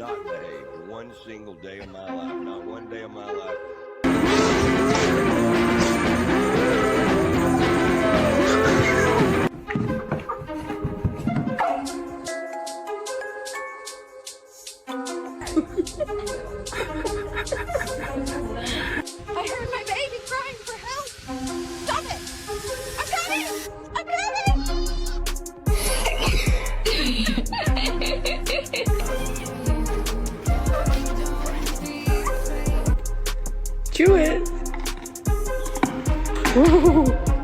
not behaved one single day of my life, not one day of my life. I heard my baby crying for help. Stop it! I'm coming! I'm coming! Do it. Ooh.